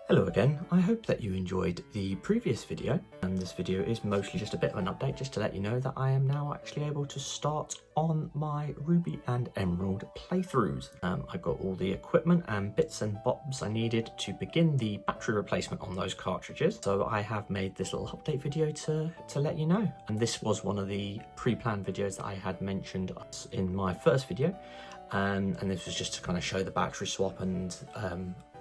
Hello again, I hope that you enjoyed the previous video, and this video is mostly just a bit of an update just to let you know that I am now actually able to start on my Ruby and Emerald playthroughs. I got all the equipment and bits and bobs I needed to begin the battery replacement on those cartridges, so I have made this little update video to let you know. And this was one of the pre-planned videos that I had mentioned in my first video, and this was just to kind of show the battery swap and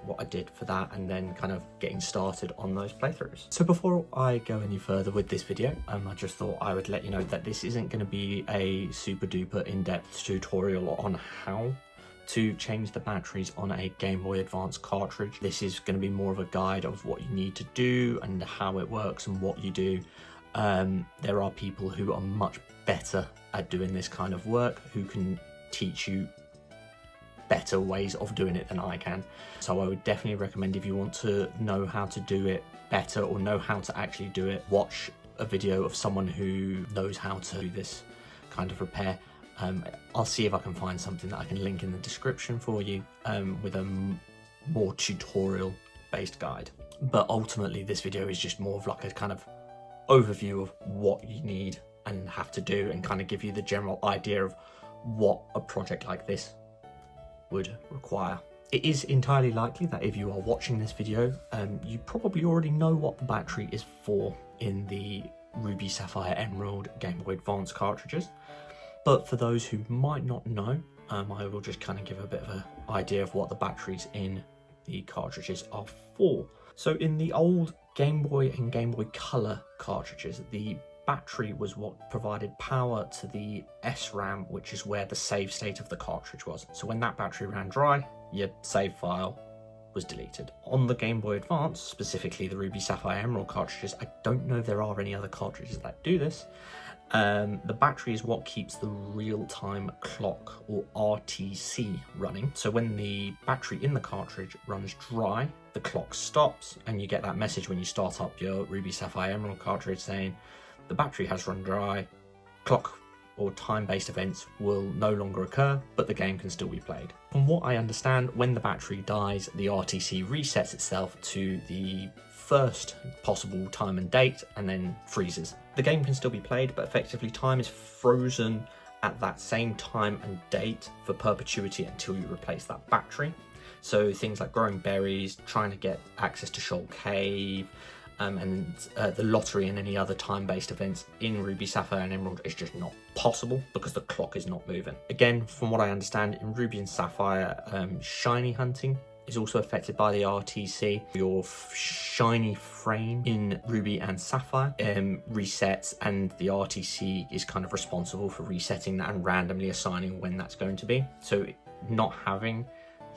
what I did for that, and then kind of getting started on those playthroughs. So before I go any further with this video, I just thought I would let you know that this isn't going to be a super duper in-depth tutorial on how to change the batteries on a Game Boy Advance cartridge. This is going to be more of a guide of what you need to do and how it works and what you do. There are people who are much better at doing this kind of work, who can teach you better ways of doing it than I can. So I would definitely recommend, if you want to know how to do it better or know how to actually do it, watch a video of someone who knows how to do this kind of repair. I'll see if I can find something that I can link in the description for you with a more tutorial based guide. But ultimately this video is just more of like a kind of overview of what you need and have to do, and kind of give you the general idea of what a project like this would require. It is entirely likely that if you are watching this video, you probably already know what the battery is for in the Ruby, Sapphire, Emerald, Game Boy Advance cartridges. But for those who might not know, I will just kind of give a bit of an idea of what the batteries in the cartridges are for. So in the old Game Boy and Game Boy Color cartridges, the battery was what provided power to the SRAM, which is where the save state of the cartridge was. So when that battery ran dry, your save file was deleted. On the Game Boy Advance, specifically the Ruby, Sapphire, Emerald cartridges, I don't know if there are any other cartridges that do this. The battery is what keeps the real-time clock, or RTC, running. So when the battery in the cartridge runs dry, the clock stops, and you get that message when you start up your Ruby, Sapphire, Emerald cartridge saying, the battery has run dry, clock or time-based events will no longer occur, but the game can still be played. From what I understand, when the battery dies, the RTC resets itself to the first possible time and date and then freezes. The game can still be played, but effectively time is frozen at that same time and date for perpetuity until you replace that battery. So things like growing berries, trying to get access to Shoal Cave, and the lottery and any other time-based events in Ruby, Sapphire and Emerald is just not possible because the clock is not moving. Again, from what I understand, in Ruby and Sapphire, shiny hunting is also affected by the RTC. Your shiny frame in Ruby and Sapphire resets, and the RTC is kind of responsible for resetting that and randomly assigning when that's going to be. So not having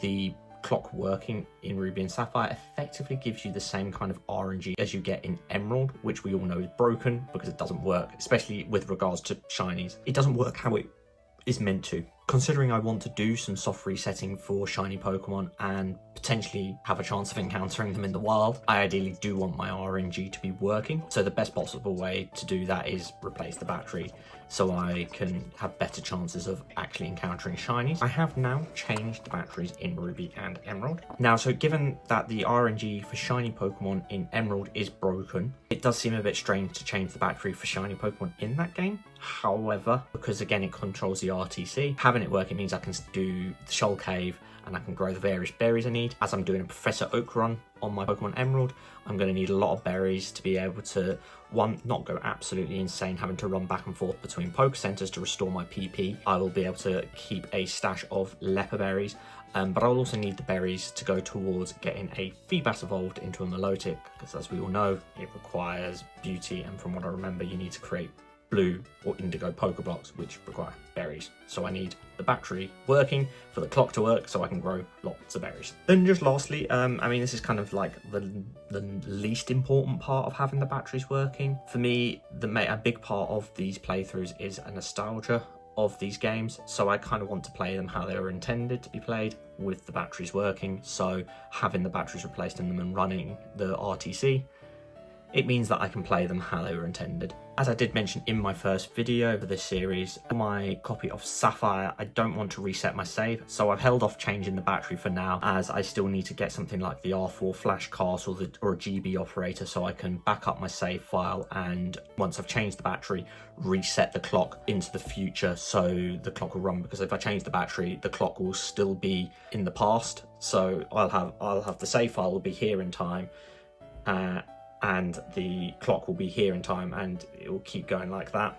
the clock working in Ruby and Sapphire effectively gives you the same kind of RNG as you get in Emerald, which we all know is broken because it doesn't work, especially with regards to shinies. It doesn't work how it is meant to. Considering I want to do some soft resetting for shiny Pokemon and potentially have a chance of encountering them in the wild, I ideally do want my RNG to be working. So the best possible way to do that is replace the battery so I can have better chances of actually encountering shinies. I have now changed the batteries in Ruby and Emerald. Now, so given that the RNG for shiny Pokemon in Emerald is broken, it does seem a bit strange to change the battery for shiny Pokemon in that game. However, because again it controls the RTC, having it working means I can do the Shoal Cave and I can grow the various berries I need. As I'm doing a Professor Oak run on my Pokemon Emerald, I'm going to need a lot of berries to be able to, one, not go absolutely insane having to run back and forth between Poke Centers to restore my PP. I will be able to keep a stash of leper berries, but I'll also need the berries to go towards getting a Feebas evolved into a Milotic, because as we all know, it requires beauty, and from what I remember, you need to create blue or indigo Pokeblocks, which require berries. So I need the battery working for the clock to work so I can grow lots of berries. Then just lastly, I mean, this is kind of like the least important part of having the batteries working. For me, a big part of these playthroughs is a nostalgia of these games. So I kind of want to play them how they were intended to be played, with the batteries working. So having the batteries replaced in them and running the RTC it means that I can play them how they were intended. As I did mention in my first video for this series, my copy of Sapphire, I don't want to reset my save, so I've held off changing the battery for now, as I still need to get something like the R4 flash cast or a GB operator so I can back up my save file, and once I've changed the battery, reset the clock into the future so the clock will run, because if I change the battery, the clock will still be in the past, so I'll have the save file will be here in time, and the clock will be here in time, and it will keep going like that.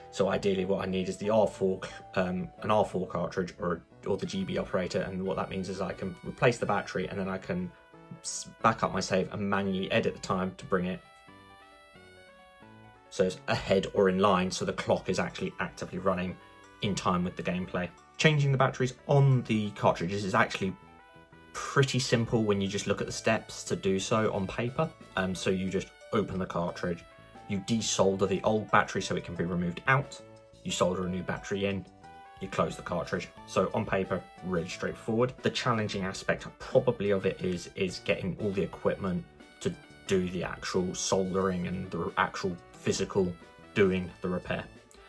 So ideally what I need is the R4, an R4 cartridge or the GB operator, and what that means is I can replace the battery and then I can back up my save and manually edit the time to bring it so it's ahead or in line, so the clock is actually actively running in time with the gameplay. Changing the batteries on the cartridges is actually pretty simple when you just look at the steps to do so on paper. So you just open the cartridge, you desolder the old battery so it can be removed out, you solder a new battery in, you close the cartridge. So on paper, really straightforward. The challenging aspect probably of it is getting all the equipment to do the actual soldering and the actual physical doing the repair.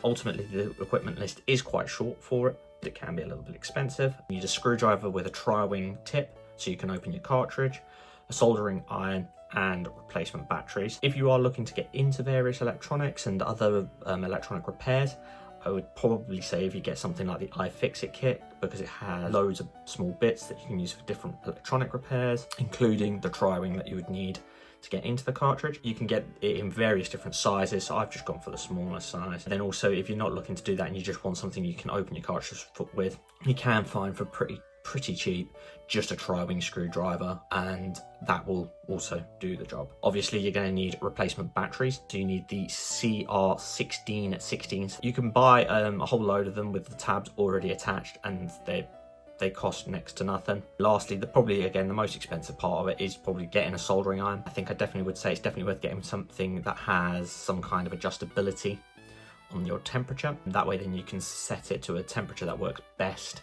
Ultimately, the equipment list is quite short for it. It can be a little bit expensive. You need a screwdriver with a tri-wing tip so you can open your cartridge, a soldering iron, and replacement batteries. If you are looking to get into various electronics and other electronic repairs, I would probably say if you get something like the iFixit kit, because it has loads of small bits that you can use for different electronic repairs, including the tri-wing that you would need to get into the cartridge. You can get it in various different sizes, so I've just gone for the smaller size. And then also, if you're not looking to do that and you just want something you can open your cartridge with, you can find for pretty cheap just a tri-wing screwdriver, and that will also do the job. Obviously, you're going to need replacement batteries, so you need the CR1616. You can buy a whole load of them with the tabs already attached, and they cost next to nothing. Lastly, probably again the most expensive part of it is probably getting a soldering iron. I think I definitely would say it's definitely worth getting something that has some kind of adjustability on your temperature. That way then you can set it to a temperature that works best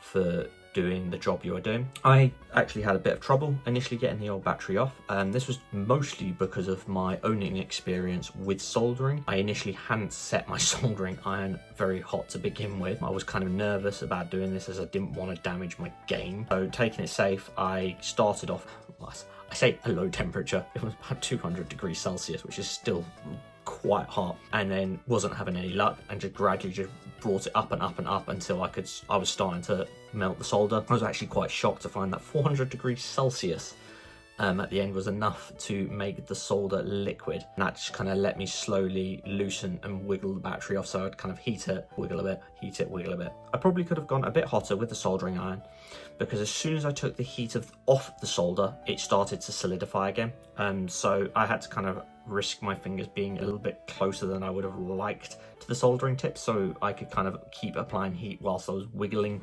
for doing the job you are doing. I actually had a bit of trouble initially getting the old battery off, and this was mostly because of my own inexperience with soldering. I initially hadn't set my soldering iron very hot to begin with. I was kind of nervous about doing this as I didn't want to damage my game. So taking it safe, I started off, I say a low temperature, it was about 200 degrees Celsius, which is still quite hot, and then wasn't having any luck, and just gradually just brought it up and up and up until I was starting to melt the solder. I was actually quite shocked to find that 400 degrees Celsius at the end was enough to make the solder liquid, and that just kind of let me slowly loosen and wiggle the battery off, so I'd kind of heat it, wiggle a bit, heat it, wiggle a bit. I probably could have gone a bit hotter with the soldering iron, because as soon as I took the heat off the solder, it started to solidify again. So I had to kind of risk my fingers being a little bit closer than I would have liked to the soldering tip, so I could kind of keep applying heat whilst I was wiggling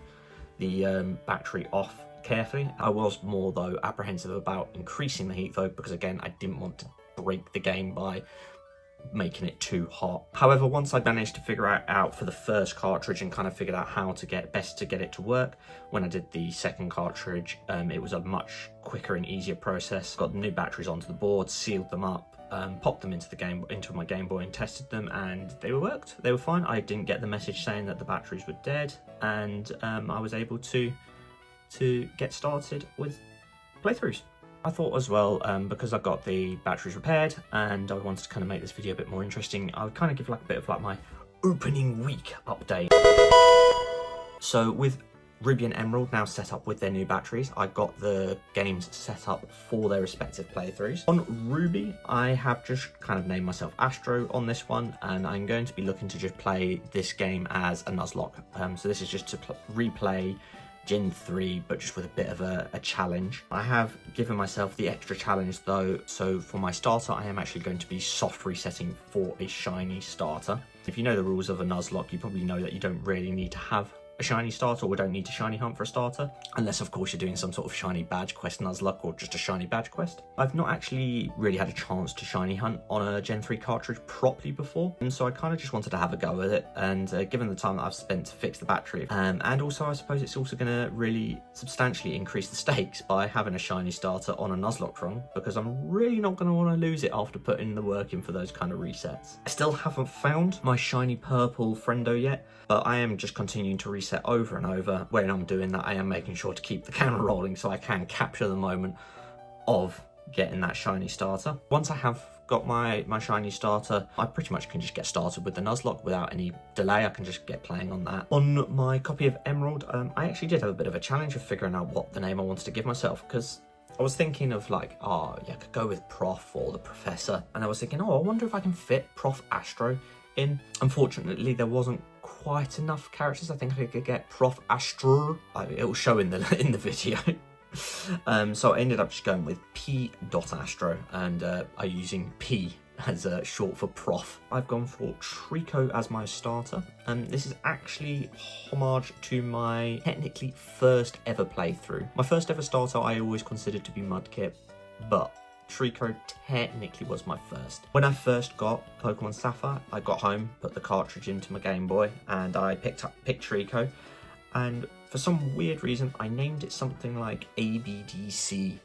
the battery off carefully. I was more though apprehensive about increasing the heat though, because again I didn't want to break the game by making it too hot. However, once I managed to figure out for the first cartridge and kind of figured out how to get best to get it to work, when I did the second cartridge, it was a much quicker and easier process. Got the new batteries onto the board, sealed them up, popped them into my Game Boy and tested them, and they worked. They were fine. I didn't get the message saying that the batteries were dead, and I was able to get started with playthroughs. I thought as well, because I got the batteries repaired and I wanted to kind of make this video a bit more interesting, I would kind of give like a bit of like my opening week update. So with Ruby and Emerald now set up with their new batteries, I got the games set up for their respective playthroughs. On Ruby, I have just kind of named myself Astro on this one, and I'm going to be looking to just play this game as a Nuzlocke. So this is just to replay Gen 3, but just with a bit of a challenge. I have given myself the extra challenge though, so for my starter I am actually going to be soft resetting for a shiny starter. If you know the rules of a Nuzlocke, you probably know that you don't really need to have a shiny starter or don't need to shiny hunt for a starter, unless of course you're doing some sort of shiny badge quest Nuzlocke or just a shiny badge quest. I've not actually really had a chance to shiny hunt on a Gen 3 cartridge properly before, and so I kind of just wanted to have a go with it, and given the time that I've spent to fix the battery, and also I suppose it's also going to really substantially increase the stakes by having a shiny starter on a Nuzlocke run, because I'm really not going to want to lose it after putting the work in for those kind of resets. I still haven't found my shiny purple friendo yet, but I am just continuing to reset over and over. When I'm doing that, I am making sure to keep the camera rolling so I can capture the moment of getting that shiny starter. Once I have got my shiny starter, I pretty much can just get started with the Nuzlocke without any delay. I can just get playing on that. On my copy of Emerald, I actually did have a bit of a challenge of figuring out what the name I wanted to give myself, because I was thinking of like, oh yeah, I could go with Prof or the Professor, and I was thinking, oh, I wonder if I can fit Prof Astro in. Unfortunately, there wasn't quite enough characters. I think I could get Prof Astro. It will show in the video. So I ended up just going with P.Astro, and I'm using P as short for Prof. I've gone for Trico as my starter, and this is actually homage to my technically first ever playthrough. My first ever starter I always considered to be Mudkip, but Trico technically was my first. When I first got Pokemon Sapphire, I got home, put the cartridge into my Game Boy, and I picked Trico, and for some weird reason I named it something like ABDC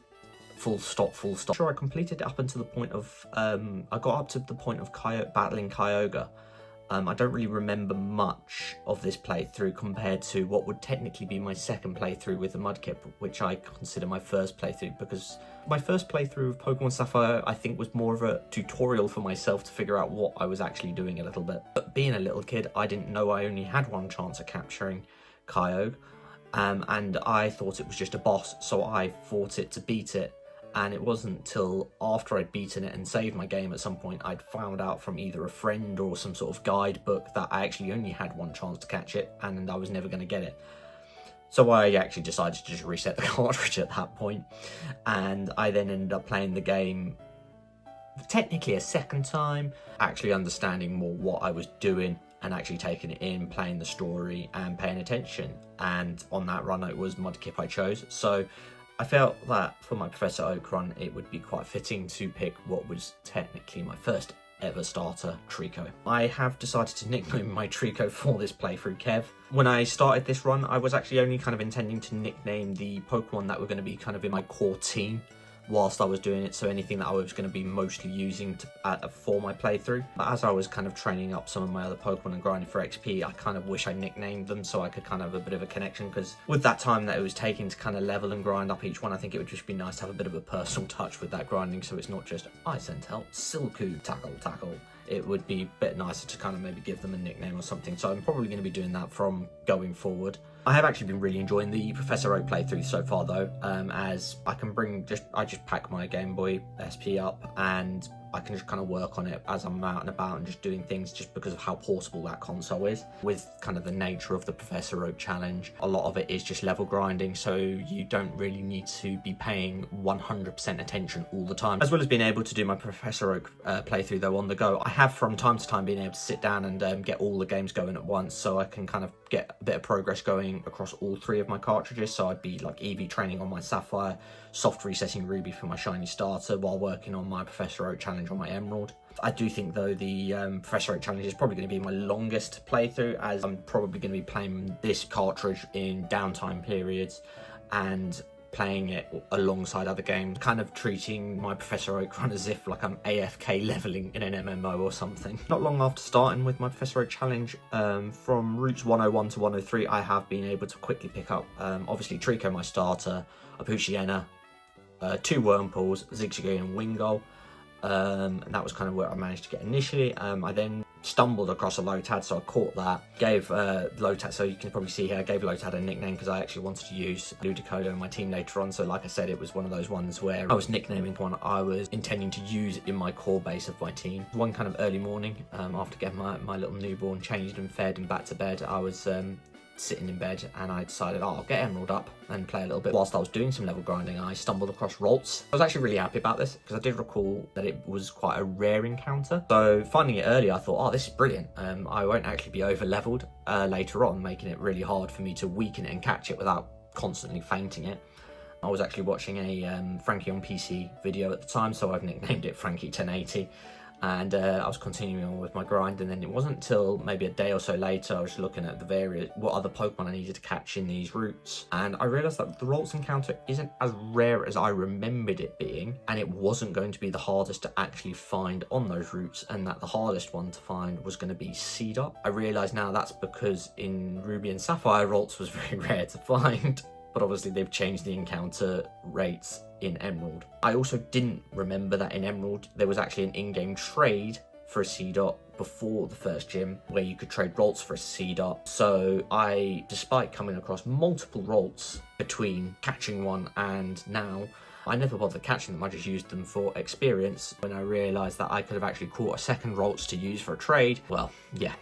full stop. Sure, I completed it up until the point of I got up to the point of battling Kyogre. I don't really remember much of this playthrough compared to what would technically be my second playthrough with the Mudkip, which I consider my first playthrough, because my first playthrough of Pokemon Sapphire I think was more of a tutorial for myself to figure out what I was actually doing a little bit. But being a little kid, I didn't know I only had one chance of capturing Kyogre, and I thought it was just a boss, so I fought it to beat it. And it wasn't until after I'd beaten it and saved my game at some point I'd found out from either a friend or some sort of guidebook that I actually only had one chance to catch it and I was never going to get it. So I actually decided to just reset the cartridge at that point, and I then ended up playing the game technically a second time, actually understanding more what I was doing and actually taking it in, playing the story and paying attention. And on that run it was Mudkip I chose, so I felt that for my Professor Oak run it would be quite fitting to pick what was technically my first ever starter, Trico. I have decided to nickname my Trico for this playthrough Kev. When I started this run I was actually only kind of intending to nickname the Pokemon that were going to be kind of in my core team whilst I was doing it, so anything that I was going to be mostly using for my playthrough. But as I was kind of training up some of my other Pokemon and grinding for XP, I kind of wish I nicknamed them so I could kind of have a bit of a connection, because with that time that it was taking to kind of level and grind up each one, I think it would just be nice to have a bit of a personal touch with that grinding, so it's not just I sent help, Silcoon, tackle. It would be a bit nicer to kind of maybe give them a nickname or something, so I'm probably going to be doing that from going forward. I have actually been really enjoying the Professor Oak playthrough so far though, as I can I just pack my Game Boy SP up and I can just kind of work on it as I'm out and about and just doing things, just because of how portable that console is. With kind of the nature of the Professor Oak challenge, a lot of it is just level grinding, so you don't really need to be paying 100% attention all the time. As well as being able to do my Professor Oak playthrough though on the go, I have from time to time been able to sit down and get all the games going at once, so I can kind of get a bit of progress going across all three of my cartridges. So I'd be like EV training on my Sapphire, soft resetting Ruby for my shiny starter, while working on my Professor Oak challenge on my Emerald. I do think though the Professor Oak challenge is probably going to be my longest playthrough, as I'm probably going to be playing this cartridge in downtime periods and playing it alongside other games, kind of treating my Professor Oak run as if like I'm AFK leveling in an MMO or something. Not long after starting with my Professor Oak challenge, from routes 101 to 103, I have been able to quickly pick up, obviously Trico my starter, a Poochyena, 2 Wurmpools, Zigzagoon and Wingull, and that was kind of where I managed to get initially. I then stumbled across a Lotad, so I caught that, gave Lotad, so you can probably see here, I gave Lotad a nickname because I actually wanted to use Ludicolo in my team later on. So like I said, it was one of those ones where I was nicknaming one I was intending to use in my core base of my team. One kind of early morning, after getting my little newborn changed and fed and back to bed, I was sitting in bed and I decided, oh, I'll get Emerald up and play a little bit. Whilst I was doing some level grinding, I stumbled across Ralts. I was actually really happy about this because I did recall that it was quite a rare encounter. So finding it early, I thought, oh, this is brilliant. I won't actually be over leveled later on, making it really hard for me to weaken it and catch it without constantly fainting it. I was actually watching a Frankie on PC video at the time, so I've nicknamed it Frankie 1080. And I was continuing on with my grind, and then it wasn't until maybe a day or so later I was looking at what other Pokemon I needed to catch in these routes, and I realised that the Ralts encounter isn't as rare as I remembered it being, and it wasn't going to be the hardest to actually find on those routes, and that the hardest one to find was going to be Seedot. I realise now that's because in Ruby and Sapphire, Ralts was very rare to find. But obviously they've changed the encounter rates in Emerald. I also didn't remember that in Emerald there was actually an in-game trade for a Seedot before the first gym where you could trade Ralts for a Seedot. So despite coming across multiple Ralts between catching one and now, I never bothered catching them, I just used them for experience. When I realised that I could have actually caught a second Ralts to use for a trade, well, yeah.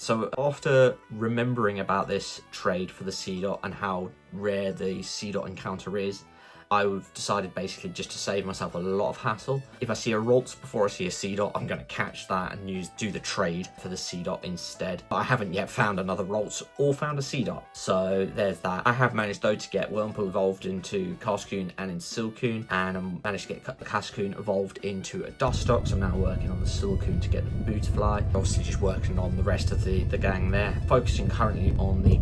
So after remembering about this trade for the Seedot and how rare the Seedot encounter is, I've decided basically just to save myself a lot of hassle. If I see a Ralts before I see a Seedot, I'm going to catch that and do the trade for the Seedot instead. But I haven't yet found another Ralts or found a Seedot, so there's that. I have managed though to get Wurmple evolved into Cascoon and into Silcoon, and I managed to get the Cascoon evolved into a Dustox. So I'm now working on the Silcoon to get the Butterfly. Obviously just working on the rest of the gang there. Focusing currently on the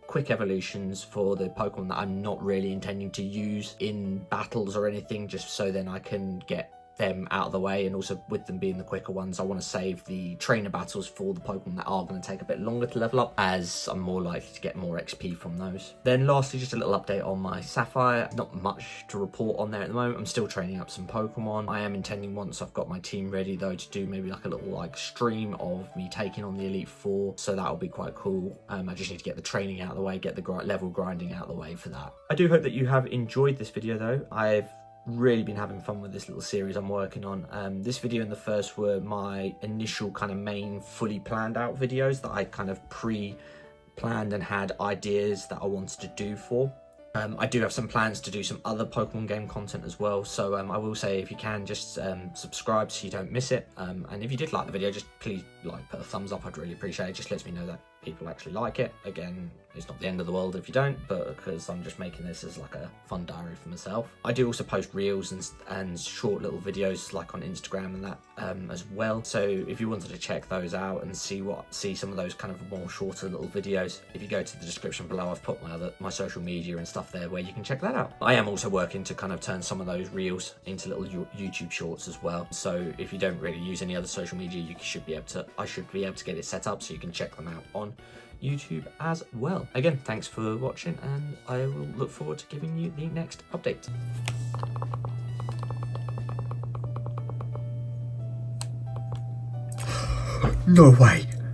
quick evolutions for the Pokemon that I'm not really intending to use in battles or anything, just so then I can get them out of the way, and also with them being the quicker ones, I want to save the trainer battles for the Pokemon that are going to take a bit longer to level up, as I'm more likely to get more XP from those. Then lastly, just a little update on my Sapphire. Not much to report on there at the moment. I'm still training up some Pokemon. I am intending, once I've got my team ready though, to do maybe like a little stream of me taking on the Elite Four, so that'll be quite cool. I just need to get the training out of the way, get the level grinding out of the way for that. I do hope that you have enjoyed this video though. I've really been having fun with this little series I'm working on. This video and the first were my initial kind of main fully planned out videos that I kind of pre-planned and had ideas that I wanted to do for. I do have some plans to do some other Pokemon game content as well, so I will say, if you can, just subscribe so you don't miss it, and if you did like the video, just please put a thumbs up. I'd really appreciate it. Just lets me know that people actually like it. Again, it's not the end of the world if you don't, but because I'm just making this as like a fun diary for myself. I do also post reels and short little videos on Instagram and that as well, so if you wanted to check those out and see some of those kind of more shorter little videos, if you go to the description below, I've put my social media and stuff there where you can check that out. I am also working to kind of turn some of those reels into little YouTube shorts as well, so if you don't really use any other social media, I should be able to get it set up so you can check them out on YouTube as well. Again, thanks for watching, and I will look forward to giving you the next update. No way!